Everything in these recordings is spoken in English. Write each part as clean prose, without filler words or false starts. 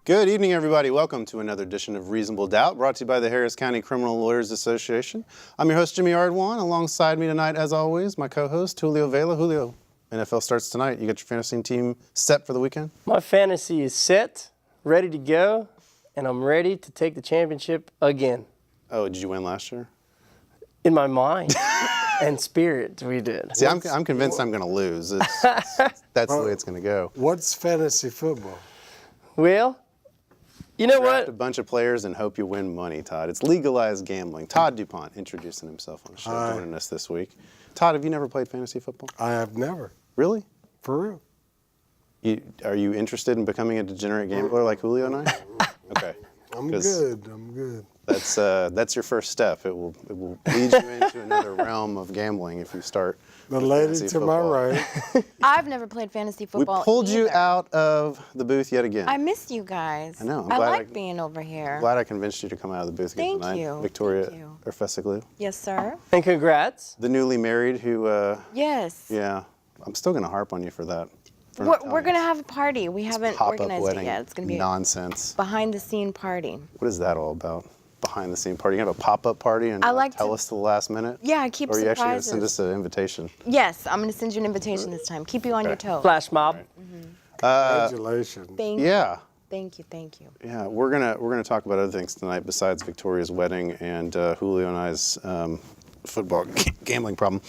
Good evening, everybody. Welcome to another edition of Reasonable Doubt, brought to you by the Harris County Criminal Lawyers Association. I'm your host, Jimmy Ardwan. Alongside me tonight, as always, my co-host, Julio Vela. Julio, NFL starts tonight. You got your fantasy team set for the weekend? My fantasy is set, ready to go, and I'm ready to take the championship again. Oh, did you win last year? In my mind and spirit, we did. See, I'm convinced I'm going to lose. That's the way it's going to go. What's fantasy football? Well, you know Draft a what? bunch of players and hope you win money, Todd. It's legalized gambling. Todd DuPont introducing himself on the show, joining us this week. Todd, have you never played fantasy football? I have never. Really? For real. Are you interested in becoming a degenerate gambler like Julio and I? Okay. I'm good. That's your first step. It will lead you into another realm of gambling if you start. The with lady fantasy to my football. right. I've never played fantasy We football pulled you either. out of the booth yet again. I missed you guys. I know. I'm I glad like being over here. Glad I convinced you to come out of the booth again Thank tonight. you. Victoria Thank you. Erfessiglu, Yes, sir. And congrats. the newly married who, Yes. yeah, I'm still going to harp on you for that. for not We're telling going to us. have a party. We haven't Pop-up organized wedding it yet. It's going to be a nonsense. behind-the-scene party. What is that all about? Behind the scene party. You have a pop-up party and I not like tell to- us to the last minute? Yeah, I keep Or are you actually going to surprises. send us an invitation? Yes, I'm going to send you an invitation this time. Keep you on your toes. Flash mob. Congratulations. Thank you. Yeah. Thank you. Thank you. Yeah, we're gonna talk about other things tonight besides Victoria's wedding and Julio and I's football gambling problem.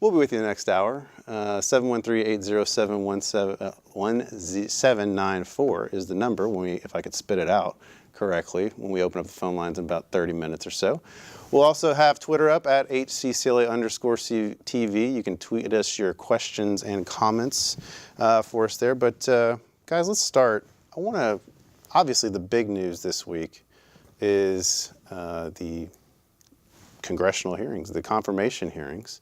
We'll be with you the next hour. 713-807-1794 is the number if I could spit it out correctly, when we open up the phone lines in about 30 minutes or so. We'll also have Twitter up at HCCLA_TV. You can tweet us your questions and comments for us there. But guys, let's start. Obviously the big news this week is the congressional hearings, the confirmation hearings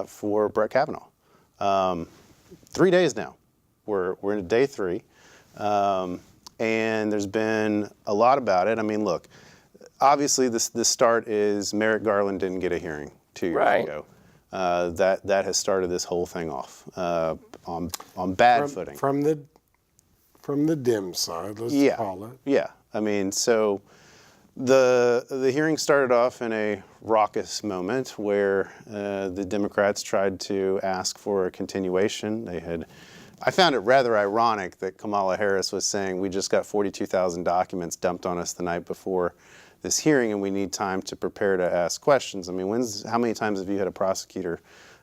for Brett Kavanaugh. 3 days now. We're in day 3. And there's been a lot about it. I mean, look, obviously the start is Merrick Garland didn't get a hearing 2 years Right. ago. That has started this whole thing off on bad footing. From the dim side, let's call it. Yeah. I mean, so the hearing started off in a raucous moment where the Democrats tried to ask for a continuation. I found it rather ironic that Kamala Harris was saying, we just got 42,000 documents dumped on us the night before this hearing and we need time to prepare to ask questions. I mean, how many times have you had a prosecutor,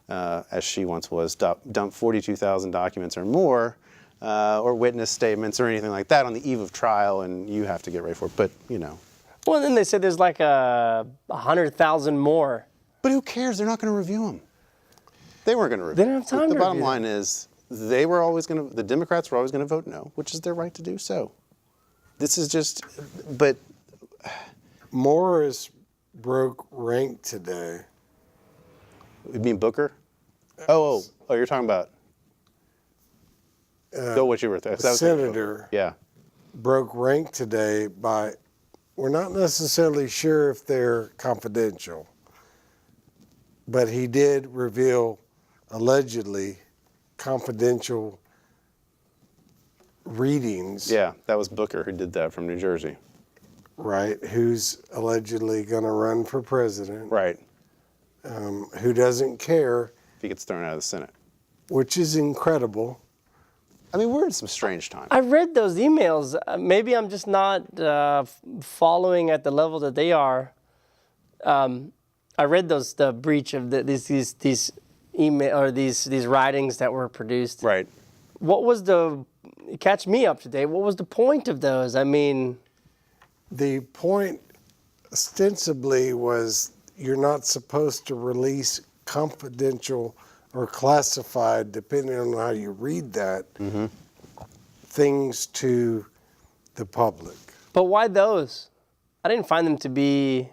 as she once was, dump 42,000 documents or more, or witness statements or anything like that on the eve of trial, and you have to get ready for it? But, you know. Well, then they said there's like 100,000 more. But who cares? They're not going to review them. They weren't going to review They don't have time The to bottom review line is, the Democrats were always going to vote no, which is their right to do so. This is just, but Morris broke rank today. you mean Booker? Oh, you're talking about. Go what you were thinking. Senator Yeah. broke rank today by, we're not necessarily sure if they're confidential, but he did reveal allegedly confidential readings. Yeah, that was Booker who did that from New Jersey. Right, who's allegedly going to run for president, Right. who doesn't care, If he gets thrown out of the Senate. which is incredible. I mean, we're in some strange times. I read those emails. Maybe I'm just not following at the level that they are. I read the breach of these email or these writings that were produced. Right. What was catch me up to date? What was the point of those? I mean, The point ostensibly was you're not supposed to release confidential or classified, depending on how you read that, things to the public. but why those? I didn't find them to be.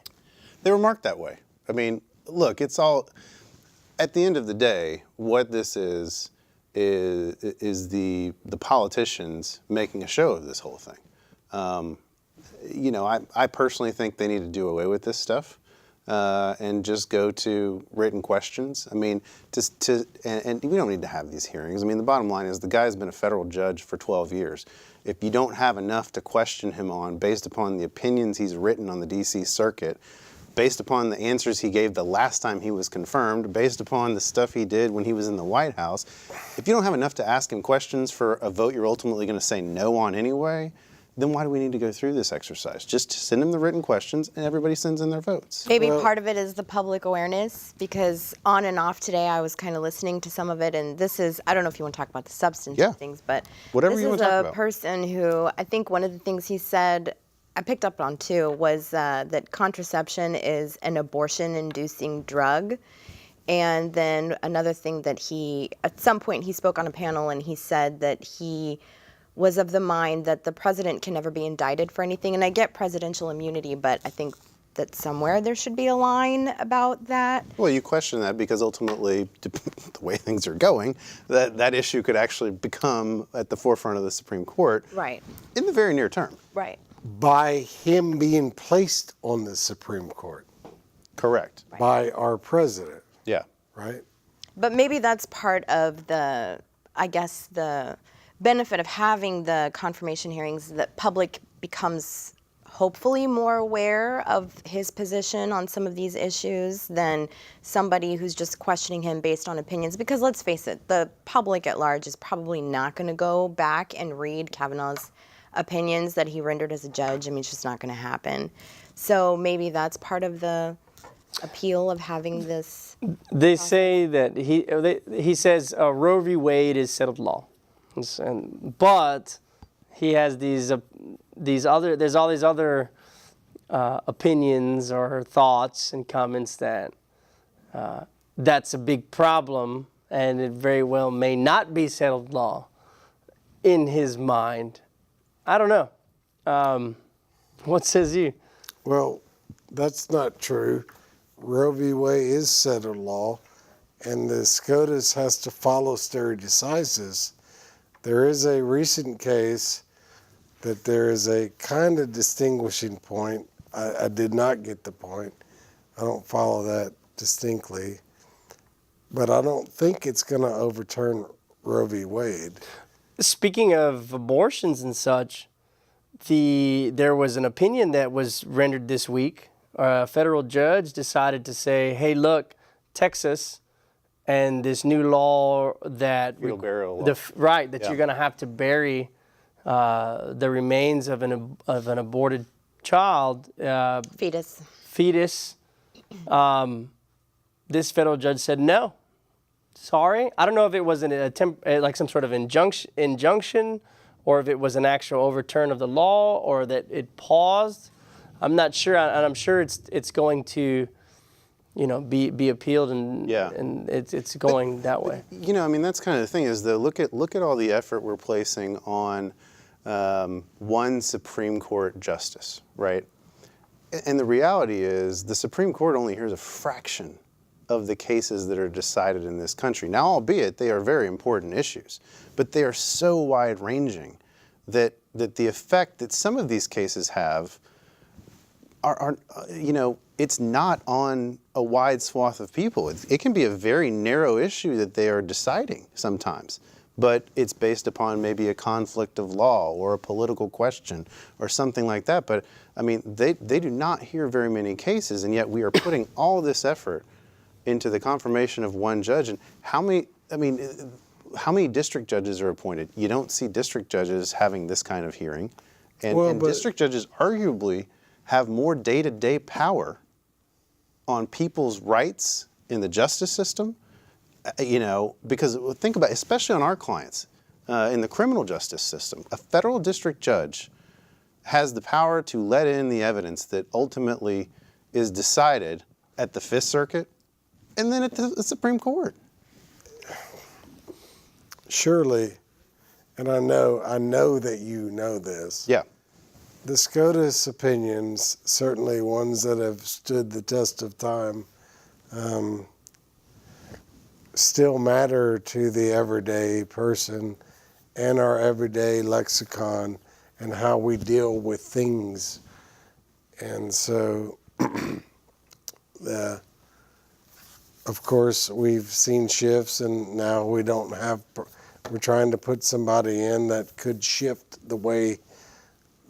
They were marked that way. I mean, look, it's all, at the end of the day, what this is the politicians making a show of this whole thing. You know, I personally think they need to do away with this stuff. and just go to written questions. I mean, and we don't need to have these hearings. I mean, the bottom line is the guy's been a federal judge for 12 years. If you don't have enough to question him on based upon the opinions he's written on the D.C. Circuit, based upon the answers he gave the last time he was confirmed, based upon the stuff he did when he was in the White House, if you don't have enough to ask him questions for a vote you're ultimately going to say no on anyway, then why do we need to go through this exercise? Just send him the written questions and everybody sends in their votes. Maybe part of it is the public awareness, because on and off today I was kind of listening to some of it, and this is, I don't know if you want to talk about the substance Yeah. of things, but Whatever this you is want to talk a about. person who, I think one of the things he said, I picked up on too, was that contraception is an abortion-inducing drug. And then another thing that at some point he spoke on a panel and he said that he was of the mind that the president can never be indicted for anything. And I get presidential immunity, but I think that somewhere there should be a line about that. Well, you question that because ultimately, the way things are going, that issue could actually become at the forefront of the Supreme Court Right. in the very near term. Right. By him being placed on the Supreme Court Correct. by our president, Yeah. right? But maybe that's part of the, I guess, the benefit of having the confirmation hearings, that public becomes hopefully more aware of his position on some of these issues than somebody who's just questioning him based on opinions. Because let's face it, the public at large is probably not going to go back and read Kavanaugh's opinions that he rendered as a judge. I mean, it's just not going to happen. So maybe that's part of the appeal of having this. They say that he says Roe v. Wade is settled law, but he has there's all these other opinions or thoughts and comments that that's a big problem, and it very well may not be settled law in his mind. I don't know. What says you? Well, that's not true. Roe v. Wade is settled law, and the SCOTUS has to follow stare decisis. There is a recent case that there is a kind of distinguishing point. I did not get the point. I don't follow that distinctly. But I don't think it's going to overturn Roe v. Wade. Speaking of abortions and such, there was an opinion that was rendered this week. A federal judge decided to say, hey, look, Texas and this new law that Fetal burial law. You're going to have to bury the remains of an aborted child, Fetus. This federal judge said no. Sorry, I don't know if it was like some sort of injunction, or if it was an actual overturn of the law, or that it paused. I'm not sure, and I'm sure it's going to, be appealed, and it's going that way. I mean, that's kind of the thing is though. Look at all the effort we're placing on one Supreme Court justice, right? And the reality is the Supreme Court only hears a fraction of the cases that are decided in this country. Now, albeit they are very important issues, but they are so wide-ranging that the effect that some of these cases have are it's not on a wide swath of people. It can be a very narrow issue that they are deciding sometimes, but it's based upon maybe a conflict of law or a political question or something like that. But I mean, they do not hear very many cases, and yet we are putting all this effort into the confirmation of one judge. And how many district judges are appointed? You don't see district judges having this kind of hearing. And district judges arguably have more day-to-day power on people's rights in the justice system, because think about it, especially on our clients in the criminal justice system. A federal district judge has the power to let in the evidence that ultimately is decided at the Fifth Circuit and then at the Supreme Court. Surely, and I know that you know this. Yeah. The SCOTUS opinions, certainly ones that have stood the test of time, still matter to the everyday person and our everyday lexicon and how we deal with things. And so Of course, we've seen shifts, and now we don't have. We're trying to put somebody in that could shift the way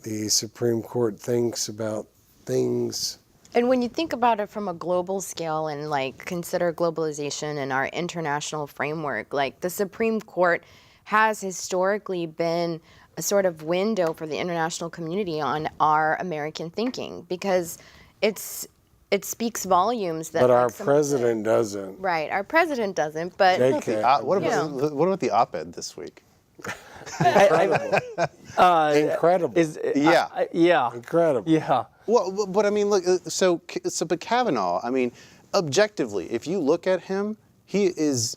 the Supreme Court thinks about things. And when you think about it from a global scale and like consider globalization and our international framework, like the Supreme Court has historically been a sort of window for the international community on our American thinking, because it speaks volumes that But like, our some of the- president doesn't. right, our president doesn't, but JK. What You about the op-ed this week? Incredible. Yeah. Yeah. Incredible. Yeah. Well, but I mean, look. But Kavanaugh. I mean, objectively, if you look at him, he is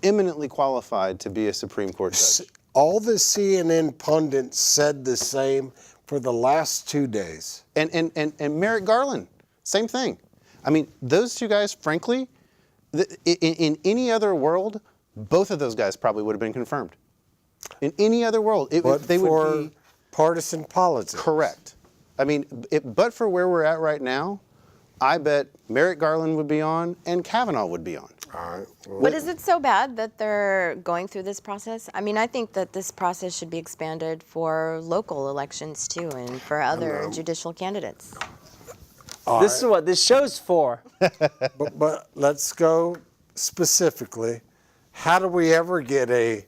eminently qualified to be a Supreme Court judge. All the CNN pundits said the same for the last 2 days. And Merrick Garland, same thing. I mean, those two guys, frankly, in any other world, both of those guys probably would have been confirmed. In any other world, But they for would be partisan politics. correct. I mean, but for where we're at right now, I bet Merrick Garland would be on and Kavanaugh would be on. All right. Well, But is it so bad that they're going through this process? I mean, I think that this process should be expanded for local elections too, and for other judicial candidates. This is what this show's for. but let's go specifically. How do we ever get if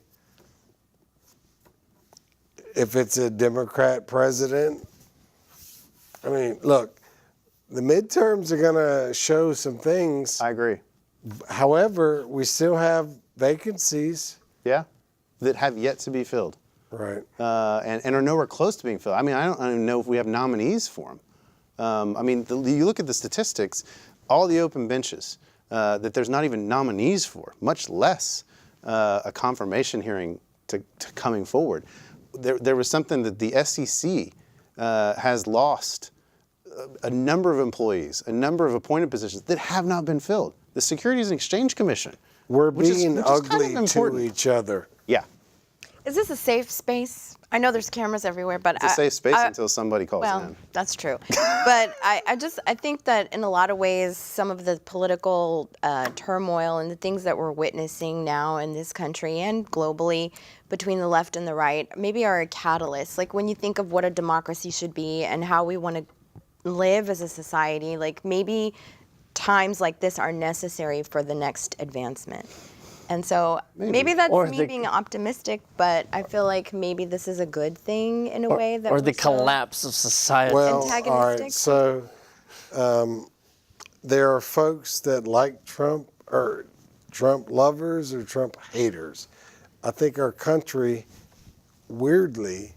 it's a Democrat president? I mean, look, the midterms are going to show some things. I agree. However, we still have vacancies. Yeah, that have yet to be filled. Right. And are nowhere close to being filled. I mean, I don't even know if we have nominees for them. I mean, you look at the statistics, all the open benches that there's not even nominees for, much less a confirmation hearing to coming forward. There was something that the SEC has lost a number of employees, a number of appointed positions that have not been filled. The Securities and Exchange Commission. We're which is- being which is kind of ugly to important. each other. Yeah, Is this a safe space? I know there's cameras everywhere, but it's a safe space until somebody calls well, in. that's true. But I think that in a lot of ways, some of the political turmoil and the things that we're witnessing now in this country and globally between the left and the right maybe are a catalyst. Like when you think of what a democracy should be and how we want to live as a society, like maybe times like this are necessary for the next advancement. And so maybe that's Or me the- being optimistic, but I feel like maybe this is a good thing in a way that Or the we're so- collapse of society. Well, all Antagonistic? right. So there are folks that like Trump, or Trump lovers, or Trump haters. I think our country, weirdly,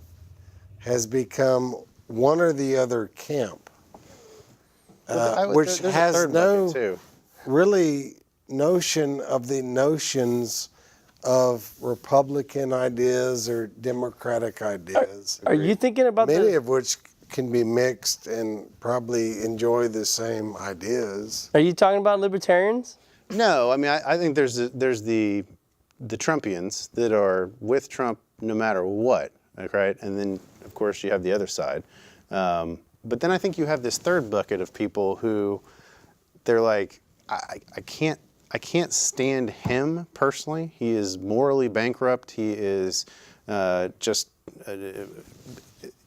has become one or the other camp, which There's a has third no bucket, too. really notion of the notions of Republican ideas or Democratic ideas. Are you thinking about Many the? of which can be mixed and probably enjoy the same ideas. Are you talking about libertarians? No, I mean I think there's the Trumpians that are with Trump no matter what, right? And then of course you have the other side. But then I think you have this third bucket of people who they're like, I can't stand him personally. He is morally bankrupt. He is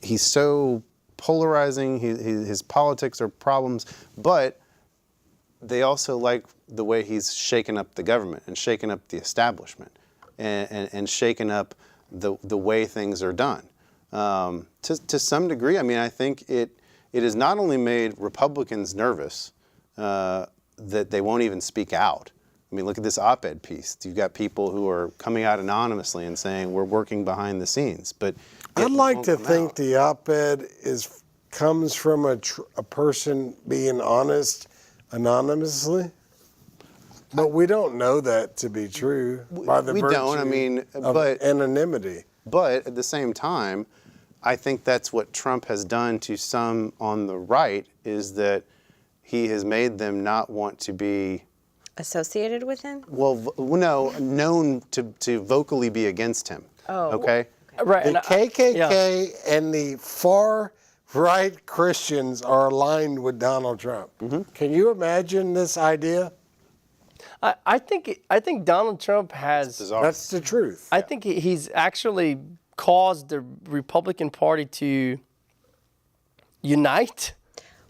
he's so polarizing. His politics are problems, but they also like the way he's shaken up the government and shaken up the establishment and shaken up the way things are done. To some degree, I mean, I think it has not only made Republicans nervous that they won't even speak out. I mean, look at this op-ed piece. You've got people who are coming out anonymously and saying we're working behind the scenes, but yet I'd they like won't to come think out. the op-ed comes from a person being honest anonymously, but we don't know that to be true by the we virtue don't, I mean, of but- anonymity. But at the same time, I think that's what Trump has done to some on the right, is that he has made them not want to be, associated with him. known to vocally be against him. Oh. Okay? Right. The and KKK yeah. and the far right Christians are aligned with Donald Trump. Can you imagine this idea? I think Donald Trump has. Bizarre. That's the truth. I think he's actually caused the Republican Party to unite.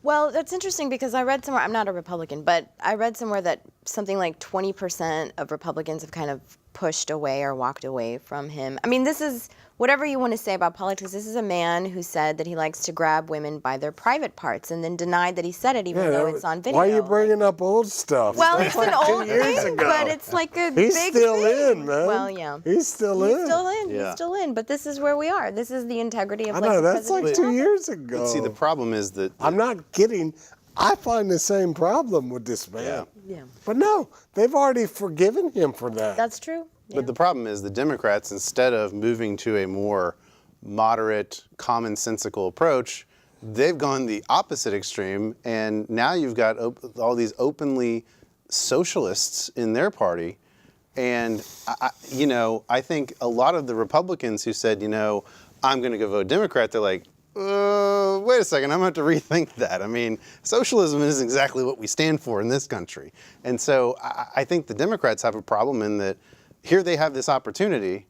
Well, that's interesting because I read somewhere, I'm not a Republican, but I read somewhere that something like 20% of Republicans have kind of pushed away or walked away from him. I mean, this is, whatever you want to say about politics, this is a man who said that he likes to grab women by their private parts and then denied that he said it even though it's on video. Why are you bringing up old stuff? Well, it's an old 2 years thing, ago. but it's like a He's big still thing. in, man. Well, yeah. He's still in. He's still in. Yeah. He's still in. But this is where we are. This is the integrity of I like know, the that's like president's 2 office. years ago. But see, the problem is that I'm not kidding. I find the same problem with this man. Yeah. Yeah, But no, they've already forgiven him for that. that's true. Yeah. But the problem is the Democrats, instead of moving to a more moderate, commonsensical approach, they've gone the opposite extreme, and now you've got all these openly socialists in their party. And I think a lot of the Republicans who said, I'm going to go vote Democrat, they're like, wait a second, I'm going to have to rethink that. I mean, socialism isn't exactly what we stand for in this country. And so I think the Democrats have a problem in that here they have this opportunity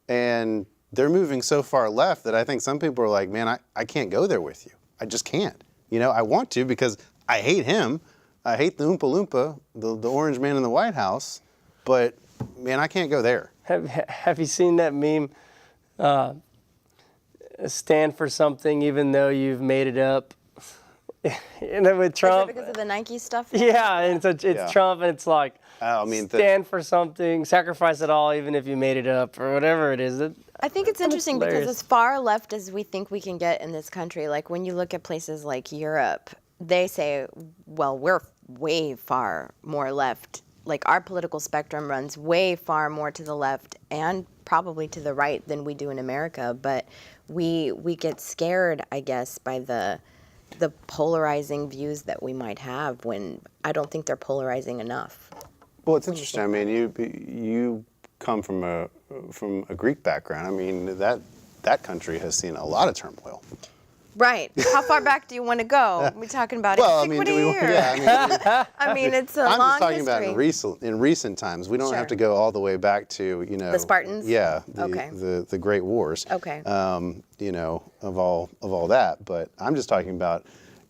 and they're moving so far left that I think some people are like, man, I can't go there with you. I just can't. I want to because I hate him. I hate the Oompa Loompa, the orange man in the White House, but man, I can't go there. Have you seen that meme? Stand for something even though you've made it up. With Trump. Is it because of the Nike stuff? Yeah, and so it's Yeah. Trump, and it's like I stand for something, sacrifice it all, even if you made it up or whatever it is. I think it's interesting because hilarious. as far left as we think we can get in this country, like when you look at places like Europe, they say, well, we're way far more left. Like our political spectrum runs way far more to the left and probably to the right than we do in America. But we get scared, I guess, by the polarizing views that we might have when I don't think they're polarizing enough. Well, it's interesting. I mean, you come from a Greek background. I mean, that country has seen a lot of turmoil. Right. How far back do you want to go? We're talking about Well, I mean, antiquity or? I mean, it's a I'm long just talking history. about in recent times. We don't Sure. have to go all the way back to The Spartans? Yeah. Okay. The Great Wars. Okay. Of all that. But I'm just talking about.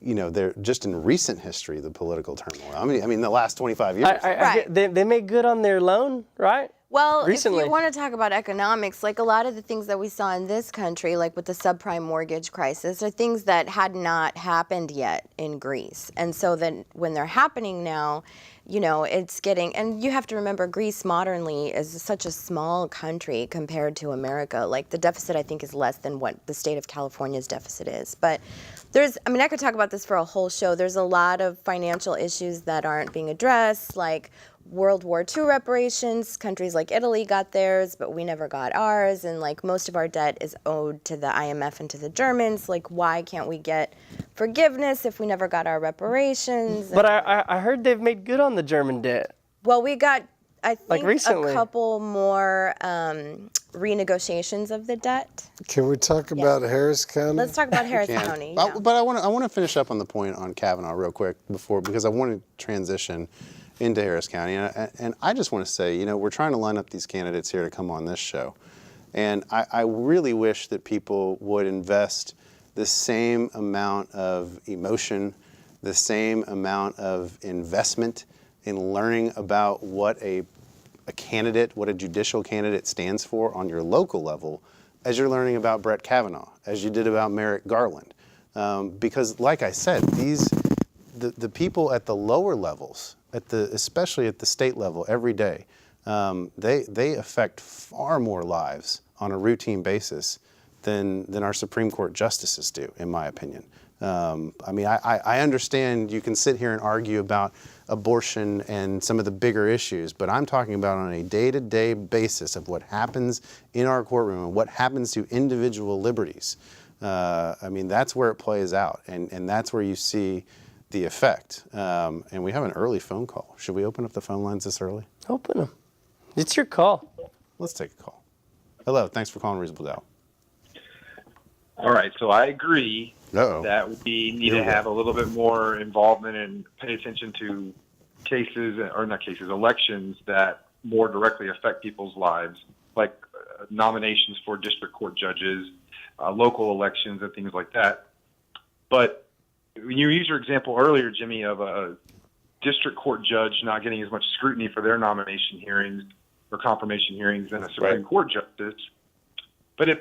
They're just in recent history, the political turmoil. I mean, the last 25 years. Right. They made good on their loan, right? Well, Recently. if you want to talk about economics, like a lot of the things that we saw in this country, like with the subprime mortgage crisis, are things that had not happened yet in Greece. And so then when they're happening now, it's getting, and you have to remember Greece modernly is such a small country compared to America. Like the deficit, I think, is less than what the state of California's deficit is. But I could talk about this for a whole show. There's a lot of financial issues that aren't being addressed, like World War II reparations. Countries like Italy got theirs, but we never got ours. And like most of our debt is owed to the IMF and to the Germans. Like, why can't we get forgiveness if we never got our reparations? But I heard they've made good on the German debt. Well, we got, I think, recently. a couple more renegotiations of the debt. Can we talk about Harris County? Let's talk about Harris can. County. But Yeah. but I want to finish up on the point on Kavanaugh real quick because I want to transition into Harris County, and I just want to say, we're trying to line up these candidates here to come on this show, and I really wish that people would invest the same amount of emotion, the same amount of investment in learning about what a candidate, what a judicial candidate stands for on your local level, as you're learning about Brett Kavanaugh, as you did about Merrick Garland. Because like I said, the people at the lower levels, especially at the state level every day, they affect far more lives on a routine basis than our Supreme Court justices do, in my opinion. I understand you can sit here and argue about abortion and some of the bigger issues, but I'm talking about on a day-to-day basis of what happens in our courtroom and what happens to individual liberties. That's where it plays out, and that's where you see the effect. And we have an early phone call. Should we open up the phone lines this early? Open them. It's your call. Let's take a call. Hello, thanks for calling Reasonable Doubt. All right, so I agree Uh-oh. that we need Here we to go. have a little bit more involvement and pay attention to cases, or not cases, elections that more directly affect people's lives, like nominations for district court judges, local elections, and things like that. But when you used your example earlier, Jimmy, of a district court judge not getting as much scrutiny for their nomination hearings or confirmation hearings than a Supreme Right. Court justice, but if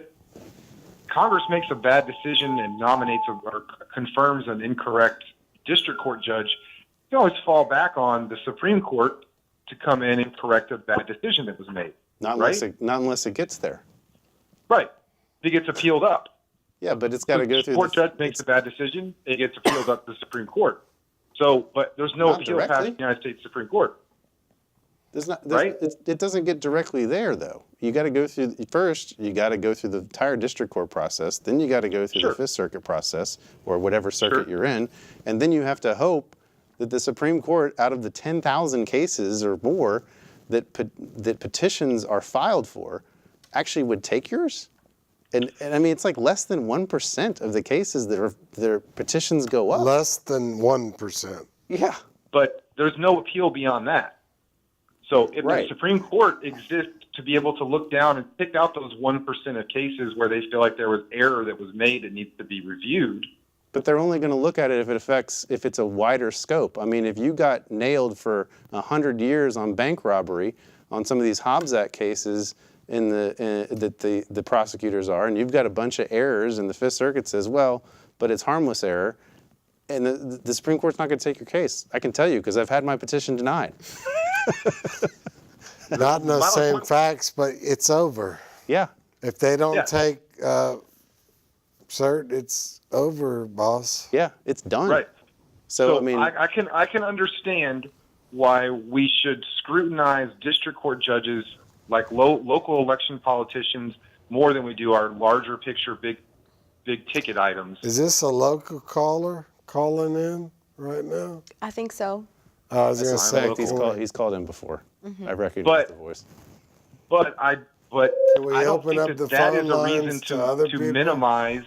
Congress makes a bad decision and nominates or confirms an incorrect district court judge, you can always fall back on the Supreme Court to come in and correct a bad decision that was made. Not right? unless it gets there. Right. It gets appealed up. Yeah, but it's got to go The through court judge makes a bad decision, it gets appealed up to the Supreme Court. So, but there's no Not appeal past directly. the United States Supreme Court. Right? It doesn't get directly there, though. You got to go through first. You got to go through the entire district court process. Then you got to go through Sure. the Fifth Circuit process, or whatever circuit Sure. you're in, and then you have to hope that the Supreme Court, out of the 10,000 cases or more that petitions are filed for, actually would take yours. And I mean, it's like less than 1% of the cases that their petitions go up. Less than 1%. Yeah. But there's no appeal beyond that. So if Right. the Supreme Court exists to be able to look down and pick out those 1% of cases where they feel like there was error that was made that needs to be reviewed, But they're only going to look at it if it's a wider scope. I mean, if you got nailed for 100 years on bank robbery on some of these Hobbs Act cases that the prosecutors are, and you've got a bunch of errors, and the Fifth Circuit says, well, but it's harmless error, and the Supreme Court's not going to take your case. I can tell you because I've had my petition denied. Not in the Well, same what- facts, but it's over. Yeah. If they don't Yeah. take cert, it's over, boss. Yeah, it's done. right? So, I mean, I can understand why we should scrutinize district court judges like local election politicians more than we do our larger picture, big ticket items. Is this a local caller calling in right now? I think so. I was going to in say, fact, he's called in before. Mm-hmm. I recognize But- the voice. But Can we I don't open think up the that phone is a reason lines to other people? minimize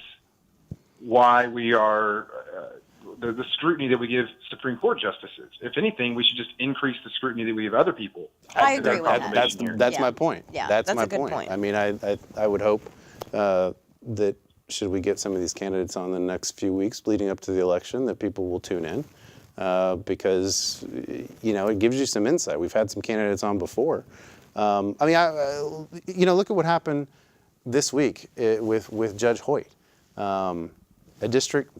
why we are the scrutiny that we give Supreme Court justices. If anything, we should just increase the scrutiny that we give other people. I agree with that. That's Yeah. my point. Yeah, that's that's my a good point. I mean, I would hope that should we get some of these candidates on the next few weeks leading up to the election, that people will tune in because it gives you some insight. We've had some candidates on before. I mean, look at what happened this week with Judge Hoyt, a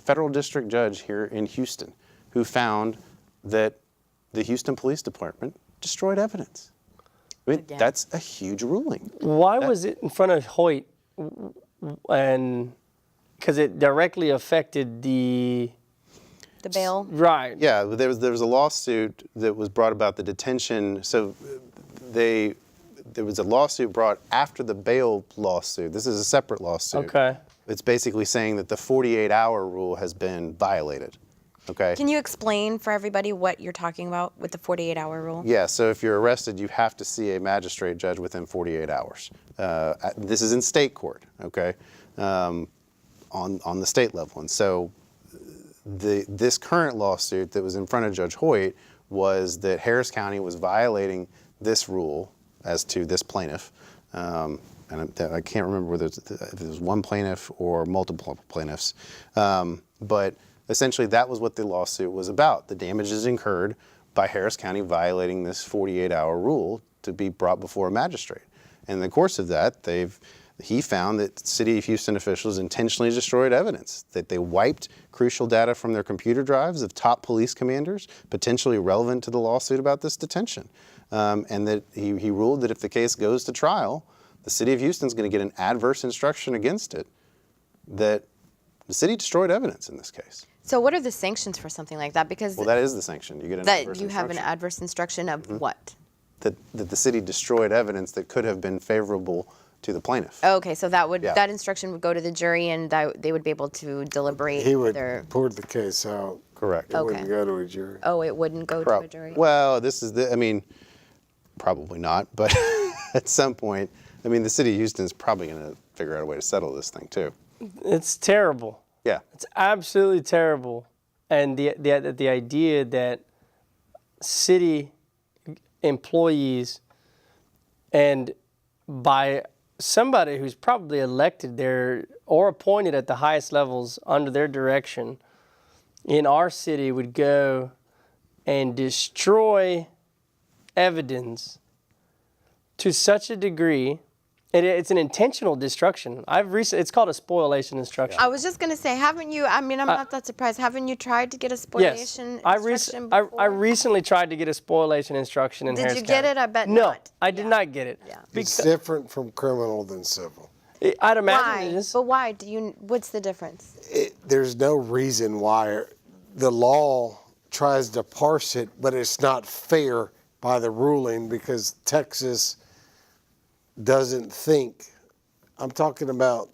federal district judge here in Houston, who found that the Houston Police Department destroyed evidence. I mean, Yeah. that's a huge ruling. Why was it in front of Hoyt? And because it directly affected the bail. right. Yeah, there was a lawsuit that was brought about the detention. So there was a lawsuit brought after the bail lawsuit. This is a separate lawsuit. Okay. It's basically saying that the 48-hour rule has been violated. Okay. Can you explain for everybody what you're talking about with the 48-hour rule? Yeah, so if you're arrested, you have to see a magistrate judge within 48 hours. This is in state court, okay, on the state level. And so this current lawsuit that was in front of Judge Hoyt was that Harris County was violating this rule as to this plaintiff. And I can't remember whether if it was one plaintiff or multiple plaintiffs. But essentially, that was what the lawsuit was about. The damages incurred by Harris County violating this 48-hour rule to be brought before a magistrate. And in the course of that, he found that City of Houston officials intentionally destroyed evidence, that they wiped crucial data from their computer drives of top police commanders, potentially relevant to the lawsuit about this detention. And that he ruled that if the case goes to trial, the City of Houston is going to get an adverse instruction against it, that the city destroyed evidence in this case. So what are the sanctions for something like that? Because Well, that is the sanction. You get an that adverse you have an instruction. adverse instruction of what? That the city destroyed evidence that could have been favorable to the plaintiff. Okay, so that Yeah. that instruction would go to the jury, and they would be able to deliberate. He would whether, pour the case out. Correct. It Okay. wouldn't go to a jury. oh, it wouldn't go to a jury. Well, probably not, but at some point, I mean, the city of Houston is probably going to figure out a way to settle this thing too. It's terrible. Yeah. It's absolutely terrible. And the idea that city employees and by somebody who's probably elected there or appointed at the highest levels under their direction in our city would go and destroy evidence to such a degree. It's an intentional destruction. It's called a spoliation instruction. I was just going to say, haven't you, I mean, I'm not that surprised. Haven't you tried to get a spoliation instruction before? I recently tried to get a spoliation instruction in Harris Did you County. get it? I bet no, not. I did not get it. Yeah. It's different from criminal than civil. I'd imagine Why? it is. But why? What's the difference? There's no reason why the law tries to parse it, but it's not fair by the ruling because Texas doesn't think. I'm talking about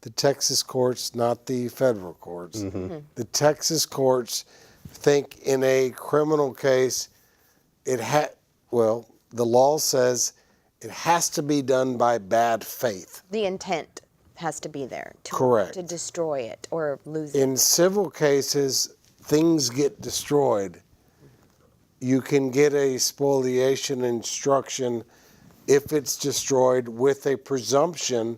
the Texas courts, not the federal courts. The Texas courts think in a criminal case, the law says it has to be done by bad faith. The intent has to be there. Correct. To destroy it or lose it. In civil cases, things get destroyed. You can get a spoliation instruction if it's destroyed with a presumption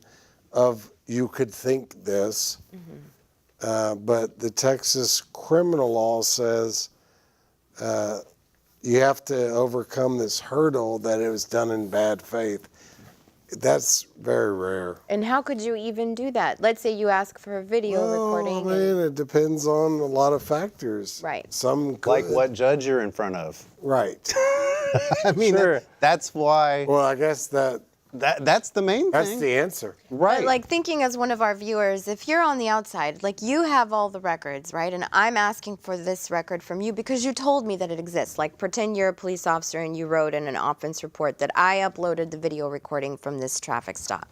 of you could think this. But the Texas criminal law says you have to overcome this hurdle that it was done in bad faith. That's very rare. And how could you even do that? Let's say you ask for a video recording. I mean, it depends on a lot of factors. Right. Some could. Like what judge you're in front of. Right. I mean, Sure. that's why. Well, I guess That's the main that's thing. the answer. Right. But like thinking as one of our viewers, if you're on the outside, like you have all the records, right? And I'm asking for this record from you because you told me that it exists. Like pretend you're a police officer and you wrote in an offense report that I uploaded the video recording from this traffic stop.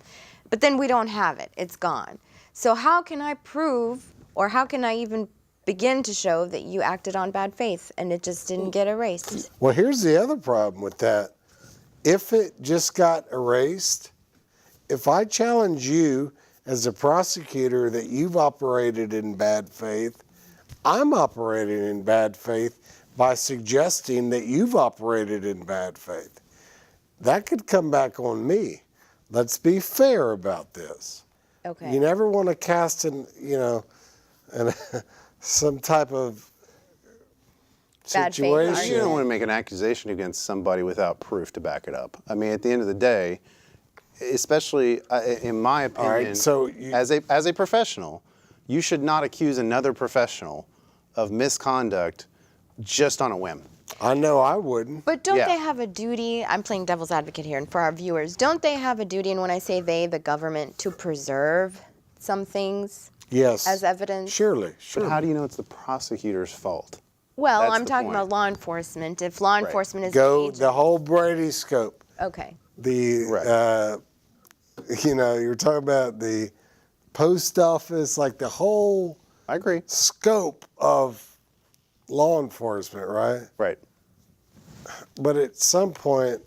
But then we don't have it. It's gone. So how can I prove, or how can I even begin to show that you acted on bad faith and it just didn't get erased? Well, here's the other problem with that. If it just got erased, if I challenge you as a prosecutor that you've operated in bad faith, I'm operating in bad faith by suggesting that you've operated in bad faith. That could come back on me. Let's be fair about this. Okay. You never want to cast some type of Bad faith situation. argument. You don't want to make an accusation against somebody without proof to back it up. I mean, at the end of the day, especially in my opinion, right, so as a professional, you should not accuse another professional of misconduct just on a whim. I know I wouldn't. But don't Yeah. they have a duty? I'm playing devil's advocate here, and for our viewers, don't they have a duty, and when I say they, the government, to preserve some things Yes. as evidence? Surely. But how do you know it's the prosecutor's fault? Well, That's I'm the talking point. about law enforcement. If law enforcement is Go an agent, the whole Brady scope. okay. The you're talking about the post office, like the whole I agree. scope of law enforcement, right? Right. But at some point,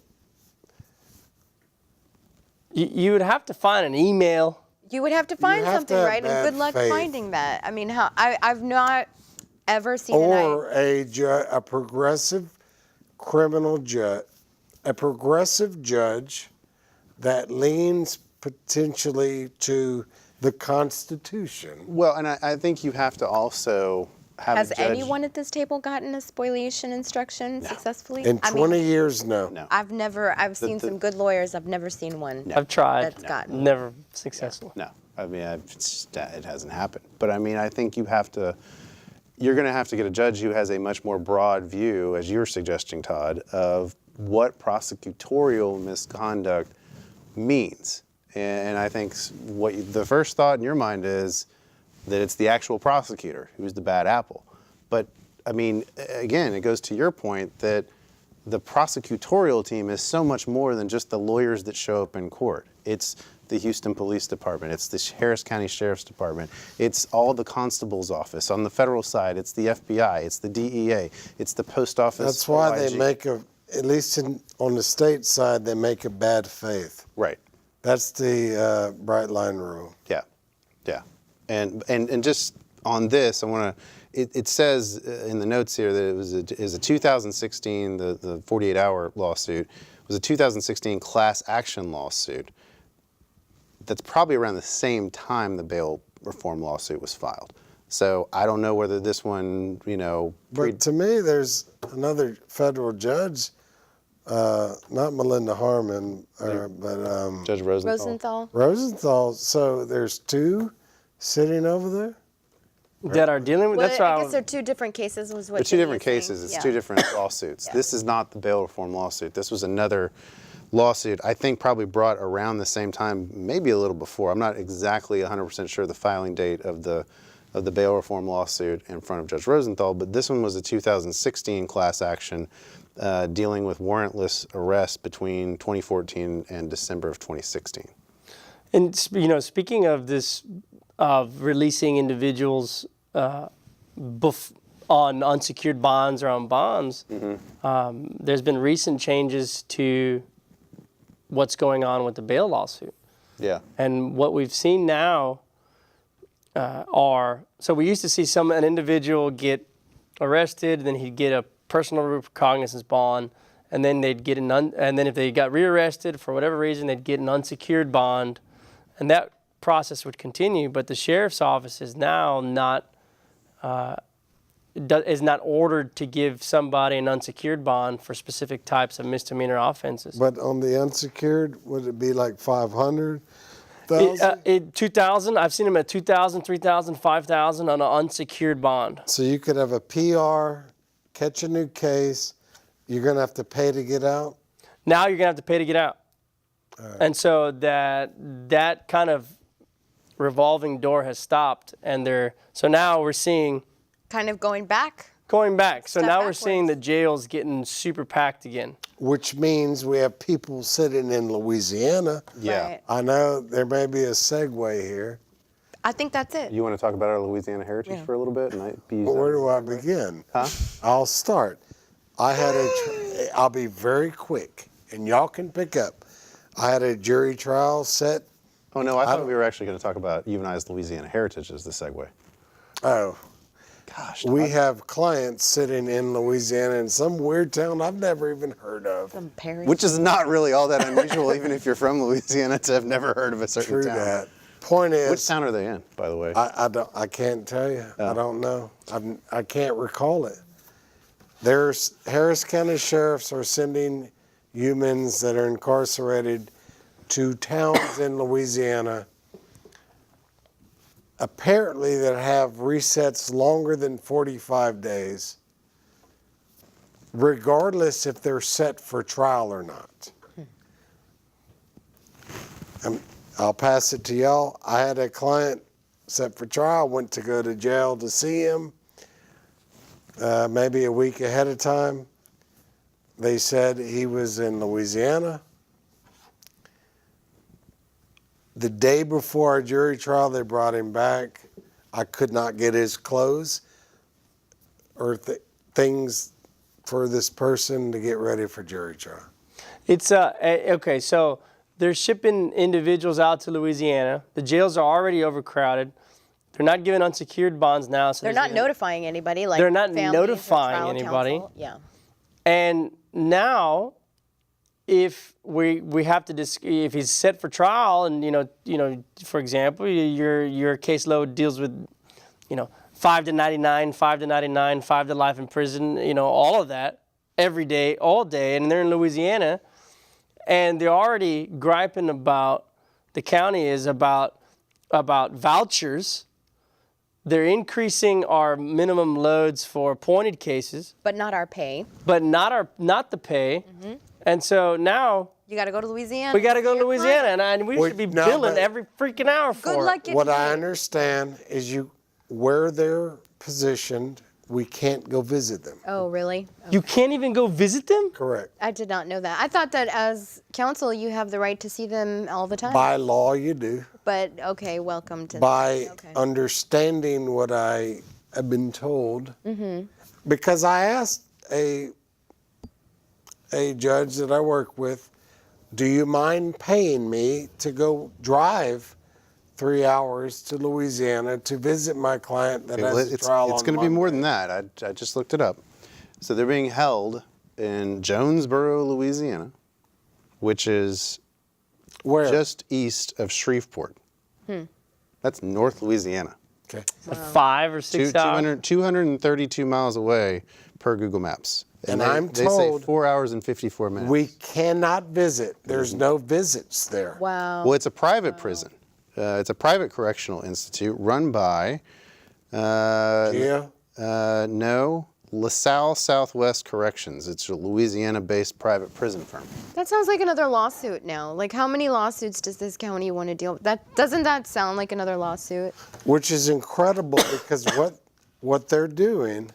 You would have to find an email. You would have to find have to something, have right? And bad good luck faith. finding that. I mean, I've not ever seen or a progressive criminal judge, a progressive judge that leans potentially to the Constitution. Well, and I think you have to also have Has a judge. anyone at this table gotten a spoliation instruction successfully? In 20 years, no. No. I've seen some good lawyers. I've never seen one. I've tried. That's gotten. Never successful. No, I mean, it hasn't happened. But I mean, I think you're going to have to get a judge who has a much more broad view, as you're suggesting, Todd, of what prosecutorial misconduct means. And I think the first thought in your mind is that it's the actual prosecutor who's the bad apple. But I mean, again, it goes to your point that the prosecutorial team is so much more than just the lawyers that show up in court. It's the Houston Police Department, it's the Harris County Sheriff's Department, it's all the constable's office. On the federal side, it's the FBI, it's the DEA, it's the post office. That's why they OIG. make at least on the state side, they make a bad faith. Right. That's the bright line rule. Yeah. Yeah. And just on this, I want to. It says in the notes here that it was a 2016, the 48-hour lawsuit was a 2016 class action lawsuit. That's probably around the same time the bail reform lawsuit was filed. So I don't know whether this one, But to me, there's another federal judge, not Melinda Harmon, but Judge Rosenthal. Rosenthal. Rosenthal. So there's two sitting over there? that are dealing with. Well, That's I why guess they're two different cases. Was what They're two Jenny different is saying. cases. It's Yeah. two different lawsuits. This is not the bail reform lawsuit. This was another lawsuit, I think probably brought around the same time, maybe a little before. I'm not exactly 100% sure the filing date of the bail reform lawsuit in front of Judge Rosenthal, but this one was a 2016 class action dealing with warrantless arrest between 2014 and December of 2016. And speaking of this, of releasing individuals on unsecured bonds or on bonds, there's been recent changes to what's going on with the bail lawsuit. Yeah. And what we've seen now so we used to see an individual get arrested, then he'd get a personal recognizance bond, and then they'd get and then if they got rearrested for whatever reason, they'd get an unsecured bond, and that process would continue. But the sheriff's office is now not ordered to give somebody an unsecured bond for specific types of misdemeanor offenses. But on the unsecured, would it be like 500,000? 2,000. I've seen them at 2,000, 3,000, 5,000 on an unsecured bond. So you could have a PR, catch a new case, you're going to have to pay to get out? Now you're gonna have to pay to get out. And so that kind of revolving door has stopped, and so now we're seeing Kind of going back. going back. So Step now we're seeing the backwards. jails getting super packed again. Which means we have people sitting in Louisiana. Yeah. Right. I know there may be a segue here. I think that's it. You want to talk about our Louisiana heritage Yeah. for a little bit? And Where do I begin? I'll start. I'll be very quick, and y'all can pick up. I had a jury trial set. Oh, no, I thought we were actually going to talk about UNI's Louisiana heritage as the segue. Oh, Gosh. we have clients sitting in Louisiana in some weird town I've never even heard of. From Paris. Which is not really all that unusual, even if you're from Louisiana, to have never heard of a certain True town. that. Point is, Which town are they in, by the way? I can't tell you. I don't know. I can't recall it. There's Harris County sheriffs are sending humans that are incarcerated to towns in Louisiana, apparently that have resets longer than 45 days, regardless if they're set for trial or not. I'll pass it to y'all. I had a client set for trial, went to go to jail to see him maybe a week ahead of time. They said he was in Louisiana. The day before our jury trial, they brought him back. I could not get his clothes or things for this person to get ready for jury trial. It's okay. So they're shipping individuals out to Louisiana. The jails are already overcrowded. They're not giving unsecured bonds now. So They're not notifying anybody. Like They're not families or notifying trial anybody. counsel. Yeah. And now, if we have to if he's set for trial, and for example, your caseload deals with 5 to 99, 5 to 99, 5 to life in prison, all of that every day, all day, and they're in Louisiana, and they're already griping about the county is about vouchers. They're increasing our minimum loads for appointed cases, But not our pay. but not the pay. And so now You got to go to Louisiana. we got to see go to your Louisiana, client. and we Wait, should be no, billing but- every freaking hour for Good it. luck getting What I paid. understand is where they're positioned, we can't go visit them. Oh, really? You can't even go visit them? Correct. I did not know that. I thought that as counsel, you have the right to see them all the time. By law, you do. But okay, welcome to. By Okay. understanding what I have been told, because I asked a judge that I work with, do you mind paying me to go drive 3 hours to Louisiana to visit my client that has a It's trial on going to be more than Monday. that. I just looked it up. So they're being held in Jonesboro, Louisiana, which is Where? just east of Shreveport. That's North Louisiana. Okay. 5 or 6 hours. 232 miles away per Google Maps. And they, I'm they told say 4 hours and 54 minutes. We cannot visit. There's no visits there. Wow. Well, it's a private prison. It's a private correctional institute run by, Yeah. no, LaSalle Southwest Corrections. It's a Louisiana-based private prison firm. That sounds like another lawsuit now. Like, how many lawsuits does this county want to deal with? Doesn't that sound like another lawsuit? Which is incredible because what they're doing,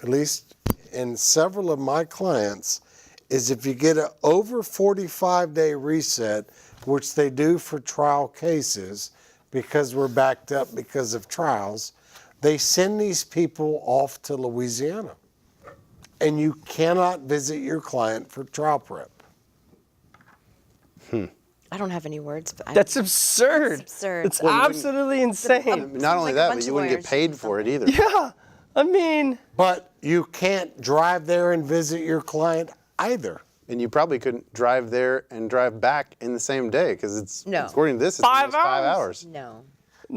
at least in several of my clients, is if you get an over 45-day reset, which they do for trial cases because we're backed up because of trials, they send these people off to Louisiana. And you cannot visit your client for trial prep. I don't have any words, but That's absurd. That's absurd. It's absolutely insane. Not only like a that, bunch but you of wouldn't get lawyers paid or for it either. Yeah. I mean, But you can't drive there and visit your client either. And you probably couldn't drive there and drive back in the same day because it's, No. according to this, it's 5 almost 5 hours? hours. no.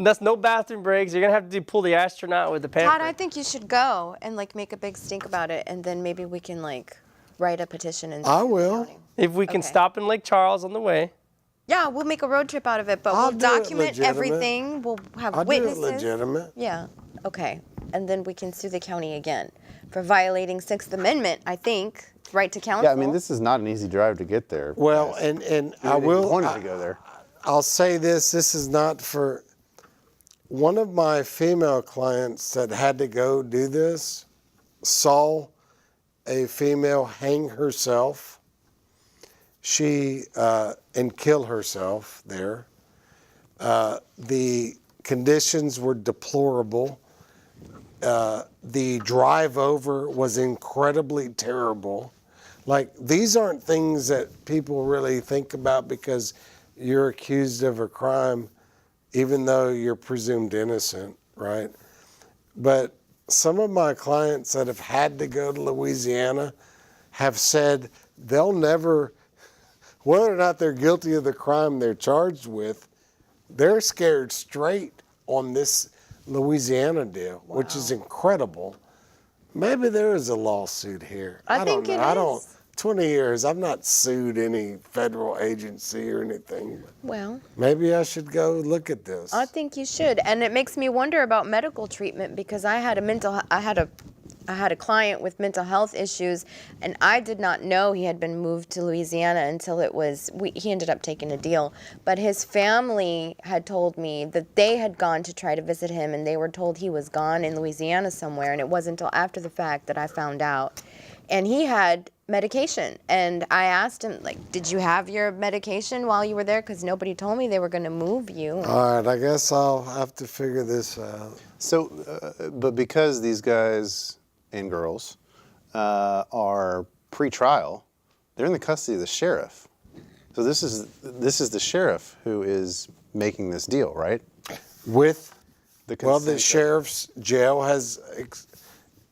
that's no bathroom breaks. You're going to have to pull the astronaut with the pamper. Todd, I think you should go and like make a big stink about it, and then maybe we can like write a petition and. I will. If we can Okay. stop in Lake Charles on the way. Yeah, we'll make a road trip out of it, but I'll we'll do it document legitimate. everything. We'll have I'll do it witnesses. legitimate. Yeah. Okay. And then we can sue the county again for violating Sixth Amendment. I think right to counsel. Yeah, I mean, this is not an easy drive to get there. Well, guys. and I Even if you will. wanted to go there. I'll say this. This is not for one of my female clients that had to go do this. Saw a female hang herself. She and kill herself there. The conditions were deplorable. The drive over was incredibly terrible. Like, these aren't things that people really think about because you're accused of a crime, even though you're presumed innocent, right? But some of my clients that have had to go to Louisiana have said they'll never, whether or not they're guilty of the crime they're charged with, they're scared straight on this Louisiana deal, which is incredible. Maybe there is a lawsuit here. I don't think know. it I don't. is. 20 years, I've not sued any federal agency or anything. Well, Maybe I should go look at this. I think you should, and it makes me wonder about medical treatment because I had a client with mental health issues, and I did not know he had been moved to Louisiana until he ended up taking a deal. But his family had told me that they had gone to try to visit him, and they were told he was gone in Louisiana somewhere, and it wasn't until after the fact that I found out. And he had medication, and I asked him, like, did you have your medication while you were there? Because nobody told me they were going to move you. All right, I guess I'll have to figure this out. So, but because these guys and girls are pre-trial, they're in the custody of the sheriff. So this is the sheriff who is making this deal, right? With, The well, the consent of- sheriff's jail has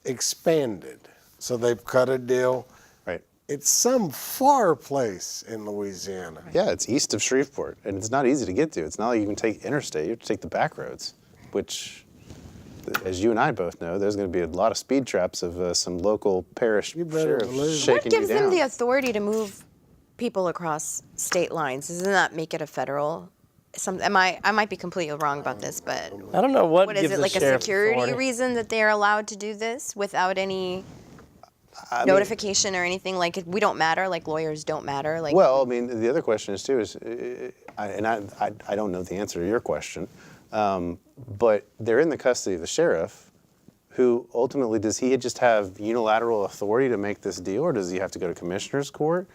expanded, so they've cut a deal. Right. It's some far place in Louisiana. Yeah, it's east of Shreveport, and it's not easy to get to. It's not like you can take interstate. You have to take the back roads, which, as you and I both know, there's going to be a lot of speed traps of some local parish You better sheriffs believe it. shaking What gives you down. them the authority to move people across state lines? Doesn't that make it a federal? I might be completely wrong about this, but I don't know what is gives it the like a sheriff security authority. reason that they're allowed to do this without any I mean, notification or anything? Like we don't matter, like lawyers don't matter. Like well, I mean, the other question is too is, I don't know the answer to your question, but they're in the custody of the sheriff, who ultimately does he just have unilateral authority to make this deal, or does he have to go to commissioner's court?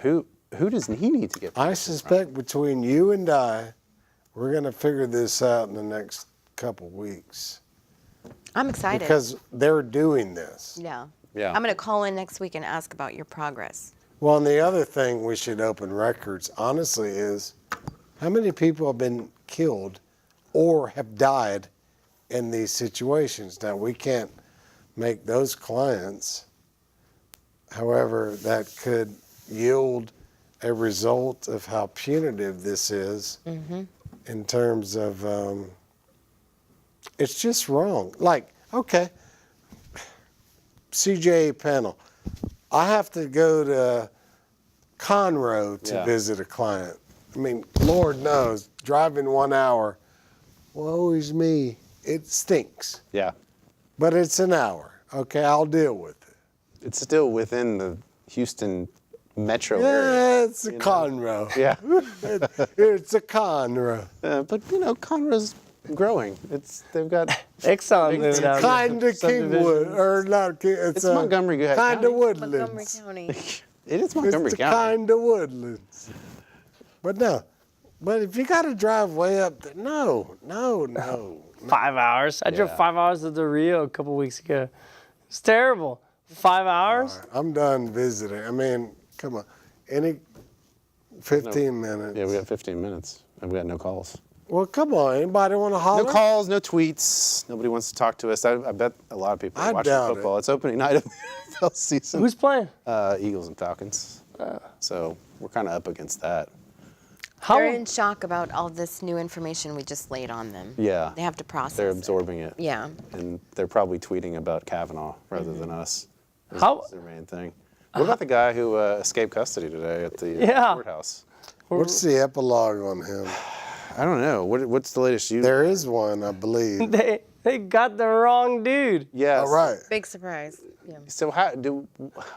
Who does he need to get? I suspect between you and I, we're going to figure this out in the next couple weeks I'm excited. because they're doing this. yeah. Yeah. I'm gonna call in next week and ask about your progress. Well, and the other thing we should open records, honestly, is how many people have been killed or have died in these situations. Now, we can't make those clients. However, that could yield a result of how punitive this is in terms of it's just wrong. Like, okay, CJA panel, I have to go to Conroe to Yeah. visit a client. I mean, Lord knows, driving 1 hour, woe is me, it stinks. Yeah. But it's an hour. Okay, I'll deal with it. It's still within the Houston metro area. Yeah, it's a Conroe. Yeah. It's a Conroe. But Conroe's growing. They've got Exxon moving out. Kind of Kingwood, subdivisions. or not King, It's Montgomery Kind County. of Montgomery Woodlands. County. It is Montgomery It's County. kind of Woodlands. But no. But if you got to drive way up there, no. 5 hours. I drove Yeah. 5 hours to Del Rio a couple weeks ago. It's terrible. 5 hours? I'm done visiting. I mean, come on. Any 15 minutes. Yeah, we got 15 minutes and we got no calls. Well, come on. Anybody want to holler? No calls, no tweets. Nobody wants to talk to us. I bet a lot of people are I watching doubt football. It's opening night of the NFL season. Who's playing? Eagles and Falcons. So we're kind of up against that. How? They're in shock about all this new information we just laid on them. Yeah. They have to process They're it. absorbing it. Yeah. And they're probably tweeting about Kavanaugh rather than us. How- That's their main thing. What about the guy who escaped custody today at the Yeah. courthouse? What's the epilogue on him? I don't know. What's the latest? There is one, I believe. They got the wrong dude. Yes. All right. Big surprise. Yeah. So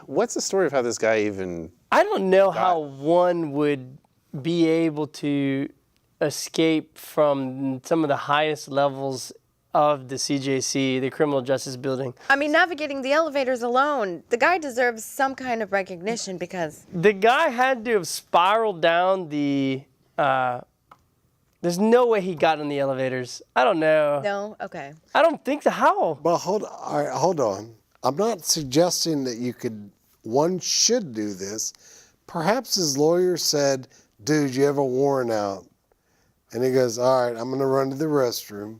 what's the story of how this guy even? I don't know how one would be able to escape from some of the highest levels of the CJC, the Criminal Justice Building. I mean, navigating the elevators alone, the guy deserves some kind of recognition because The guy had to have spiraled down the. There's no way he got in the elevators. I don't know. no, okay. I don't think so. How? But hold on. I'm not suggesting that one should do this. Perhaps his lawyer said, dude, you have a warrant out. And he goes, all right, I'm going to run to the restroom.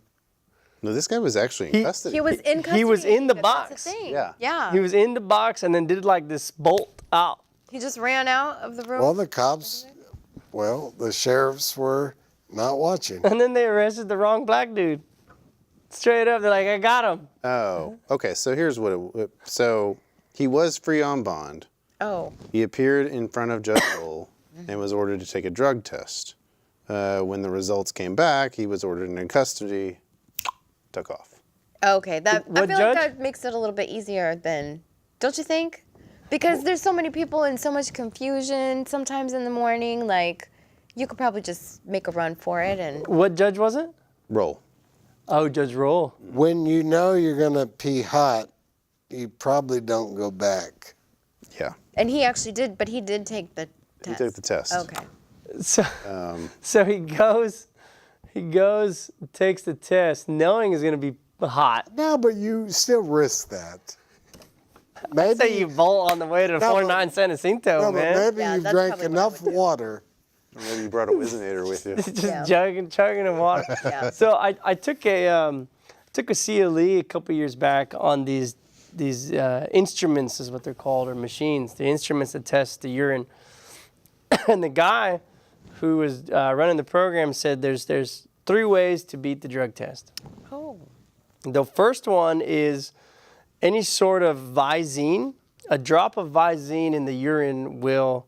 No, this guy was actually in custody. He was in custody. He was in the That's box. the thing. Yeah. Yeah. He was in the box and then did like this bolt out. He just ran out of the room. Well, the sheriffs were not watching. And then they arrested the wrong black dude. Straight up, they're like, I got him. Oh, okay. So here's so he was free on bond. oh. He appeared in front of Judge Lowell and was ordered to take a drug test. When the results came back, he was ordered into custody, took off. Okay. I What feel judge? like that makes it a little bit easier than, don't you think? Because there's so many people and so much confusion sometimes in the morning. Like, you could probably just make a run for it and. What judge was it? Roll. Oh, Judge Roll. When you know you're going to pee hot, you probably don't go back. Yeah. And he actually did, but he did take the He test. took the test. Okay. So he goes, takes the test, knowing it's gonna be hot. No, but you still risk that. Maybe, Say you bolt on the way to No, but- 49 San Jacinto, no, but man. maybe Yeah, you've that's drank probably what I enough would do. water. Or maybe you brought a Whizzinator with you. Just Yeah. chugging in water. Yeah. So I took a CLE a couple years back on these instruments is what they're called, or machines. The instruments that test the urine. And the guy who was running the program said there's 3 ways to beat the drug test. Oh. The first one is any sort of Visine. A drop of Visine in the urine will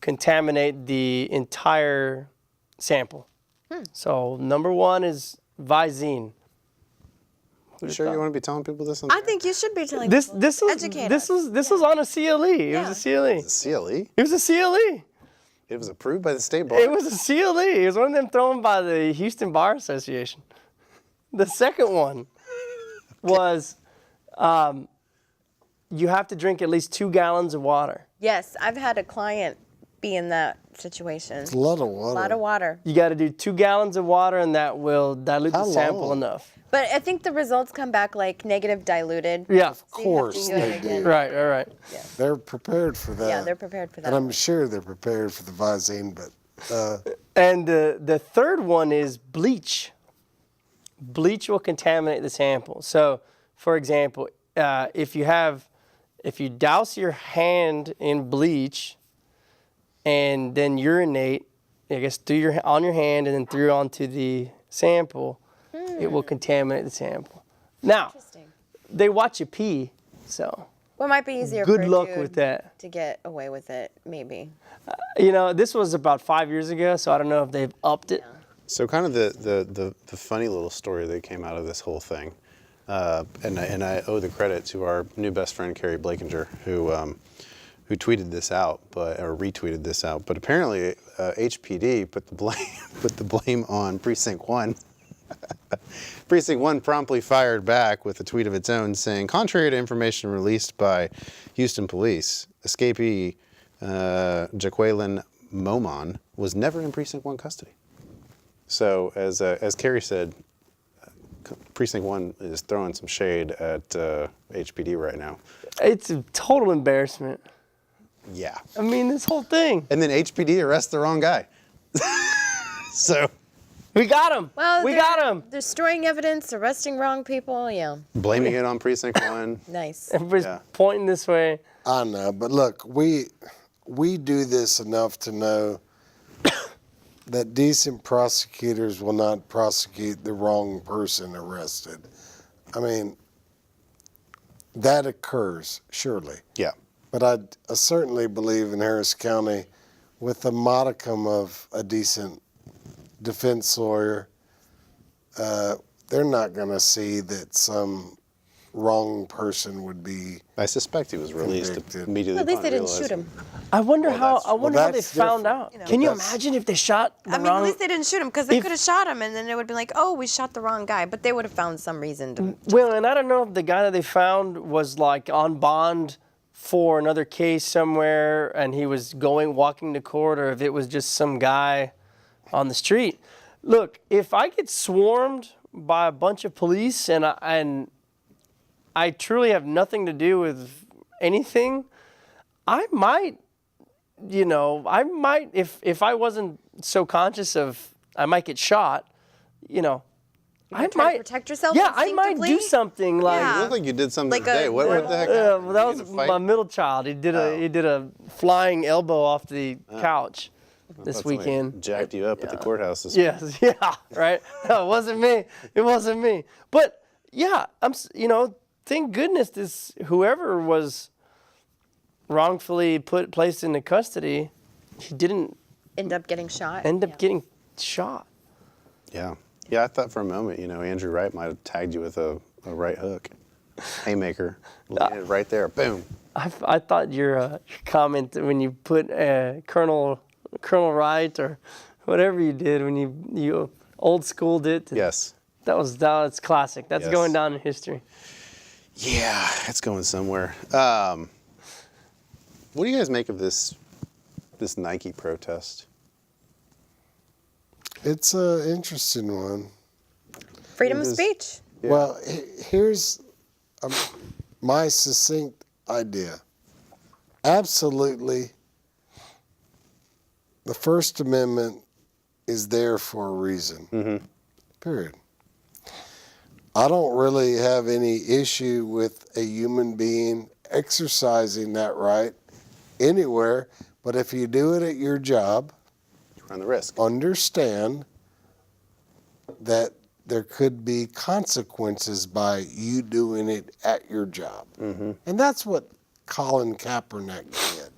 contaminate the entire sample. So number 1 is Visine. You sure you want to be telling people this? On I think you should be telling This people. this was Educate this us. was on a CLE. It Yeah. was a CLE. CLE. It was a CLE. It was approved by the state bar. It was a CLE. It was one of them thrown by the Houston Bar Association. The second one was you have to drink at least 2 gallons of water. Yes, I've had a client be in that situation. It's a lot of water. A lot of water. You got to do 2 gallons of water, and that will dilute How the sample long? enough. But I think the results come back like negative diluted. Yeah. Of course So you have they to do it do. Right. All right. They're prepared for that. Yeah, they're prepared for that. And I'm sure they're prepared for the Visine, but And the third one is bleach. bleach will contaminate the sample. So, for example, if you douse your hand in bleach and then urinate, I guess on your hand and then through onto the sample, it will contaminate the sample. Now, they watch you pee, so Well, it might be easier good for a luck dude with that. to get away with it, maybe. You know, this was about 5 years ago, so I don't know if they've upped it. So kind of the funny little story that came out of this whole thing, and I owe the credit to our new best friend Carrie Blakinger, who tweeted this out, or retweeted this out. But apparently, HPD put the blame on Precinct 1. Precinct 1 promptly fired back with a tweet of its own saying, contrary to information released by Houston police, escapee Jaqueline Momon was never in Precinct 1 custody. So as Carrie said, Precinct 1 is throwing some shade at HPD right now. It's a total embarrassment. Yeah. I mean, this whole thing. And then HPD arrests the wrong guy. So We got him. Well, we got him. Destroying evidence, arresting wrong people, yeah. blaming it on Precinct 1. Nice. Everybody's Yeah. pointing this way. I know, but look, we do this enough to know that decent prosecutors will not prosecute the wrong person arrested. I mean, that occurs, surely. Yeah. But I certainly believe in Harris County, with a modicum of a decent defense lawyer, they're not going to see that some wrong person would be. I suspect he was released Convicted. immediately. Well, at least they upon didn't shoot realizing- him. I wonder that's- how they that's found different. out. Can you That's- imagine if they shot the I mean, wrong? at least they didn't shoot him because they If- could have shot him and then it would be like, oh, we shot the wrong guy. But they would have found some reason to. Well, and I don't know if the guy that they found was like on bond for another case somewhere and he was walking to court, or if it was just some guy on the street. Look, if I get swarmed by a bunch of police and I truly have nothing to do with anything, I might, if I wasn't so conscious of, I might get shot, I try to protect yourself Yeah, I might do instinctively? something like. Yeah. You look like you did something Like today. a- What the heck? Yeah, happened? well, that You was get in a fight? my middle child. He did a flying elbow off the couch this Thought somebody weekend. jacked you up at the courthouse this Yes, yeah, right. No, it wasn't me. It wasn't me. But yeah, thank goodness this whoever was wrongfully placed into custody, he didn't End up getting shot. end up getting shot. Yeah. Yeah, I thought for a moment, Andrew Wright might have tagged you with a right hook. Haymaker. Landed right there. Boom. I thought your comment when you put Colonel Wright or whatever you did when you old schooled it. Yes. That's classic. That's Yes. going down in history. Yeah, it's going somewhere. What do you guys make of this Nike protest? It's an interesting one. Freedom It of is- speech. Yeah. Well, here's my succinct idea. Absolutely, the First Amendment is there for a reason. Period. I don't really have any issue with a human being exercising that right anywhere, but if you do it at your job, Run the risk. understand that there could be consequences by you doing it at your job. And that's what Colin Kaepernick did.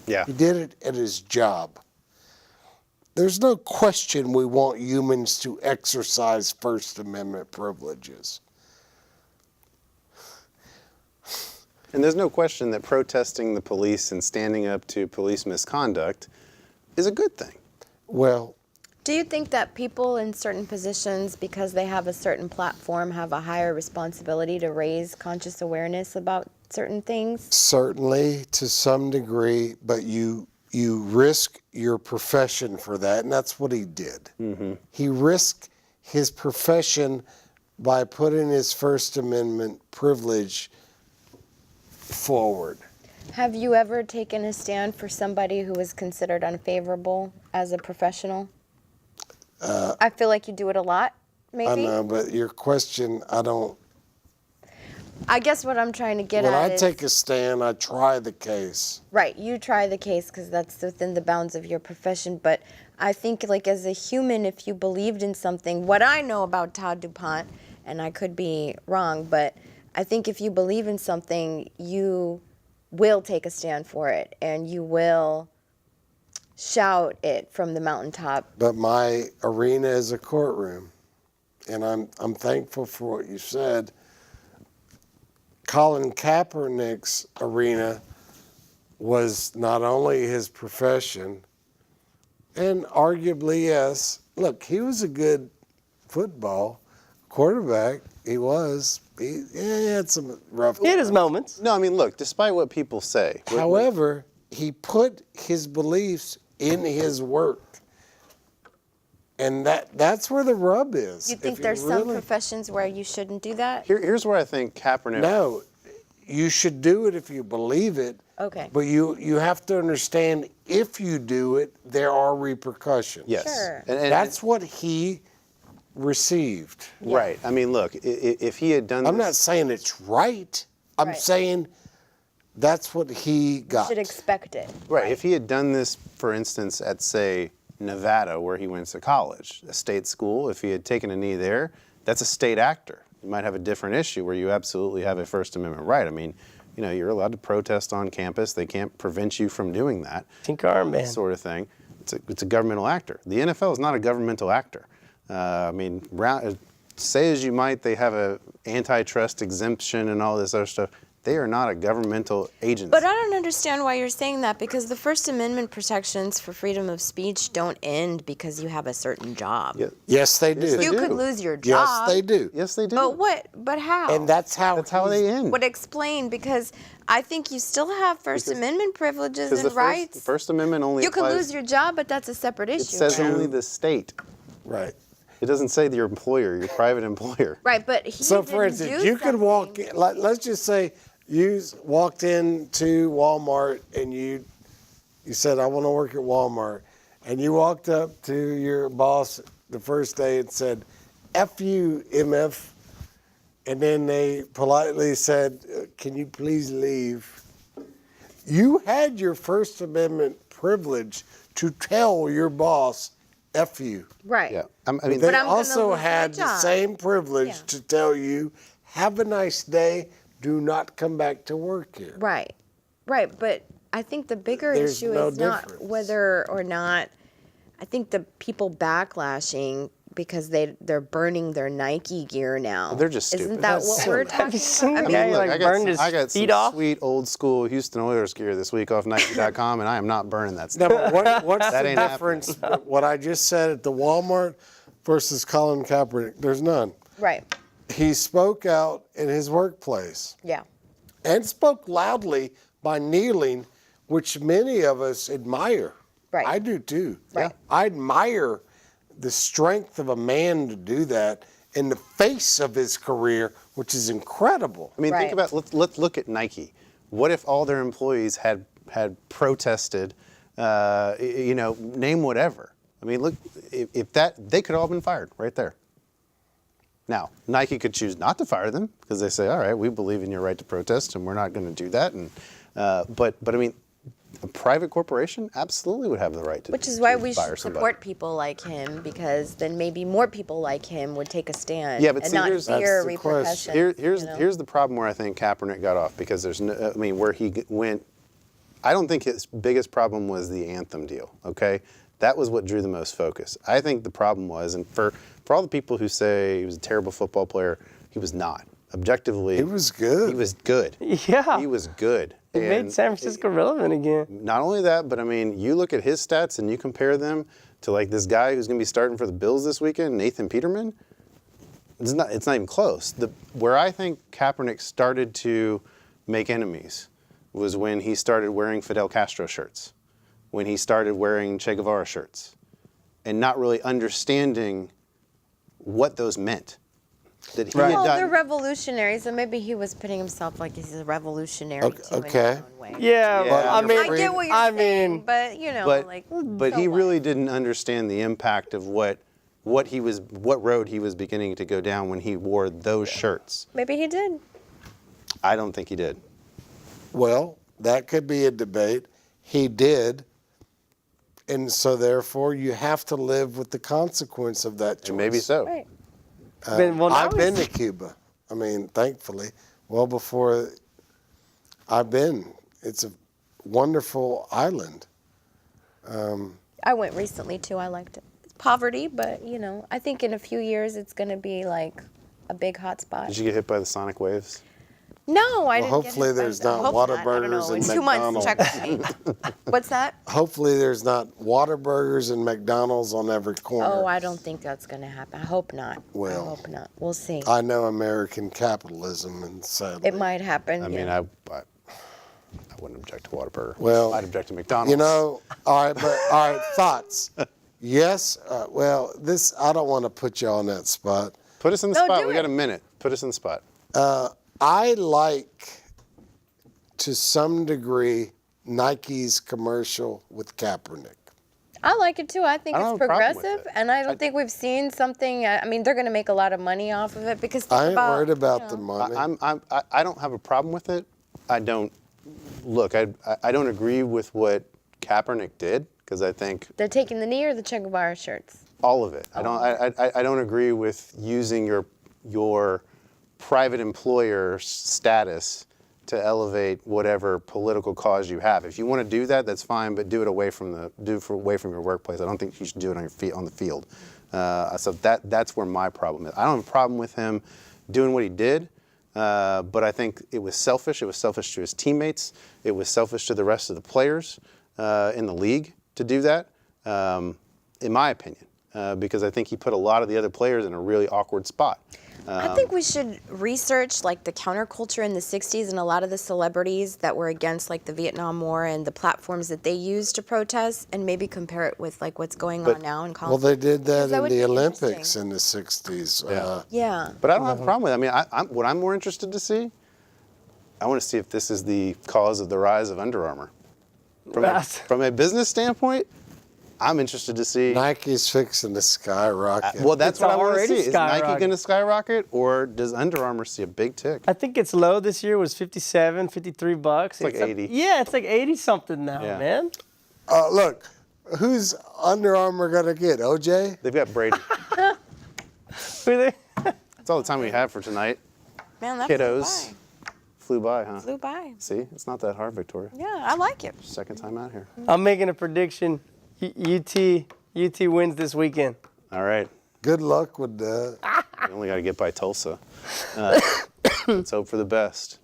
Yeah. He did it at his job. There's no question we want humans to exercise First Amendment privileges. And there's no question that protesting the police and standing up to police misconduct is a good thing. Well, Do you think that people in certain positions, because they have a certain platform, have a higher responsibility to raise conscious awareness about certain things? certainly to some degree, but you risk your profession for that, and that's what he did. He risked his profession by putting his First Amendment privilege forward. Have you ever taken a stand for somebody who was considered unfavorable as a professional? I feel like you do it a lot, maybe. I know, but your question, I don't. I guess what I'm trying to get When at I is take a stand, I try the case. right. You try the case because that's within the bounds of your profession. But I think, like as a human, if you believed in something, what I know about Todd DuPont, and I could be wrong, but I think if you believe in something, you will take a stand for it, and you will shout it from the mountaintop. But my arena is a courtroom, and I'm thankful for what you said. Colin Kaepernick's arena was not only his profession, and arguably, yes, look, he was a good football quarterback. He was. He had some rough. He had his moments. No, I mean, look, despite what people say. However, he put his beliefs in his work. And that's where the rub is. You think If there's some really- professions where you shouldn't do that? Here's where I think Kaepernick. No, you should do it if you believe it. Okay. But you have to understand, if you do it, there are repercussions. Yes. Sure. And That's what he received. right. I mean, look, if he had done I'm this, not saying it's right. I'm Right. saying that's what he got. Should expect it. right, if he had done this, for instance, at say Nevada, where he went to college, a state school, if he had taken a knee there, that's a state actor. You might have a different issue where you absolutely have a First Amendment right. I mean, you know, you're allowed to protest on campus. They can't prevent you from doing that. Tinker armband. Sort of thing. It's a governmental actor. The NFL is not a governmental actor. I mean, say as you might, they have a antitrust exemption and all this other stuff. They are not a governmental agency. But I don't understand why you're saying that, because the First Amendment protections for freedom of speech don't end because you have a certain job. Yeah. Yes, they do. Yes, they You do. could lose your Yes, job. they do. Yes, they do. But what? But how? And that's how they end. Would explain, because I think you still have First Amendment privileges Because and the rights. First Amendment only You could applies. lose your job, but that's a separate issue. It says right? only the state. Right. It doesn't say your employer, your private employer. Right, but he So, for didn't instance, do you could walk something- in, let's just say you walked into Walmart and you said, I want to work at Walmart. And you walked up to your boss the first day and said, F you, MF. And then they politely said, can you please leave? You had your First Amendment privilege to tell your boss, F you. Right. Yeah. I mean, They But I'm gonna also lose my had the job. same privilege Yeah. to tell you, have a nice day, do not come back to work here. Right. Right. But I think the bigger There's issue no is not difference. whether or not, I think the people backlashing because they're burning their Nike gear now. They're just Isn't stupid. that That's what silly. we're Have talking Have you seen about? the I guy mean, who, like, burned his I got feet some off? sweet old school Houston Oilers gear this week off Nike.com, and I am not burning that Now, stuff. what's That the ain't difference? What I just said at the Walmart versus Colin Kaepernick? There's none. right. He spoke out in his workplace Yeah. and spoke loudly by kneeling, which many of us admire. Right. I do too. Right. I admire the strength of a man to do that in the face of his career, which is incredible. I mean, Right. think about, let's look at Nike. What if all their employees had protested, name whatever? I mean, look, if that, they could all have been fired right there. Now, Nike could choose not to fire them because they say, all right, we believe in your right to protest and we're not going to do that. And but I mean, a private corporation absolutely would have the right to Which is why to we fire should somebody. support people like him, because then maybe more people like him would take a stand Yeah, but and see, not here's- fear That's the question. repercussions. Here's the problem where I think Kaepernick got off, because there's no, I mean, where he went, I don't think his biggest problem was the anthem deal, okay? That was what drew the most focus. I think the problem was, and for all the people who say he was a terrible football player, he was not. Objectively, He was good. He was good. Yeah. He was good. He made And San Francisco relevant again. not only that, but I mean, you look at his stats and you compare them to like this guy who's going to be starting for the Bills this weekend, Nathan Peterman. It's not even close. Where I think Kaepernick started to make enemies was when he started wearing Fidel Castro shirts, when he started wearing Che Guevara shirts, and not really understanding what those meant. That he Right. had Well, done. they're revolutionaries, so maybe he was putting himself like he's a revolutionary too in Okay. his own way. Yeah, Yeah. I mean, I get what you're saying, but you know, but like. but he so what? really didn't understand the impact of what what road he was beginning to go down when he wore those shirts. Maybe he did. I don't think he did. Well, that could be a debate. He did. And so therefore you have to live with the consequence of that choice. And maybe so. Right. Well, now I've been he's- to Cuba. I mean, thankfully, well before I've been. It's a wonderful island. I went recently too. I liked it. It's poverty, but I think in a few years it's going to be like a big hot spot. Did you get hit by the sonic waves? No, I didn't. hopefully get hit by there's that. not Hope I don't Whataburgers know. and In 2 months, check with me. What's that? Hopefully there's not Whataburgers and McDonald's on every corner. Oh, I don't think that's going to happen. I hope not. Well, I hope not. We'll see. I know American capitalism, and sadly. It might happen. I yeah. mean, I wouldn't object to Whataburger. Well, I'd object to McDonald's. You know, all right, thoughts. Yes, I don't want to put you on that spot. Put us in the No, spot. do We it. got a minute. Put us in the spot. I like, to some degree, Nike's commercial with Kaepernick. I like it too. I think I don't it's have a problem with progressive, it. and I don't think we've seen something. I mean, they're going to make a lot of money off of it because think I ain't about, worried about you the know, money. I don't have a problem with it. I don't agree with what Kaepernick did because I think They're taking the knee or the Che Guevara shirts. all of it. I don't agree with using your private employer status to elevate whatever political cause you have. If you want to do that, that's fine, but do it away from your workplace. I don't think you should do it on the field. So that's where my problem is. I don't have a problem with him doing what he did, but I think it was selfish. It was selfish to his teammates. It was selfish to the rest of the players in the league to do that, in my opinion, because I think he put a lot of the other players in a really awkward spot. I think we should research like the counterculture in the 60s and a lot of the celebrities that were against like the Vietnam War and the platforms that they used to protest and maybe compare it with like what's going on now in college. Well, they did that That in would the be Olympics interesting. in the 60s. Yeah. Yeah. But I don't have a problem with it. I mean, what I'm more interested to see, I want to see if this is the cause of the rise of Under Armour. From a business standpoint, I'm interested to see. Nike's fixing to skyrocket. Well, that's It's what I want to already see. Is Nike skyrocketed. going to skyrocket, or does Under Armour see a big tick? I think it's low this year. Was $57, $53. It's like 80. Yeah, it's like 80 something now, Yeah. man. Look, who's Under Armour going to get? OJ? They've got Brady. Really? That's all the time we have for tonight. Man, that Kiddos. Flew by, huh? flew by. See, it's not that hard, Victoria. Yeah, I like it. Second time out here. I'm making a prediction. UT wins this weekend. All right. Good luck with that. We only got to get by Tulsa. Let's hope for the best.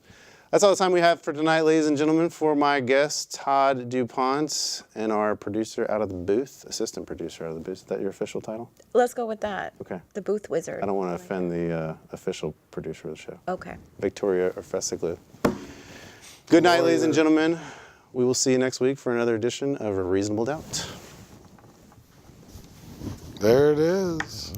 That's all the time we have for tonight, ladies and gentlemen. For my guest, Todd DuPont, and our producer out of the booth, assistant producer out of the booth. Is that your official title? Let's go with that. Okay. The booth wizard. I don't want to offend the official producer of the show, Okay. Victoria Orfessiglu. Good night, ladies and gentlemen. We will see you next week for another edition of A Reasonable Doubt. There it is.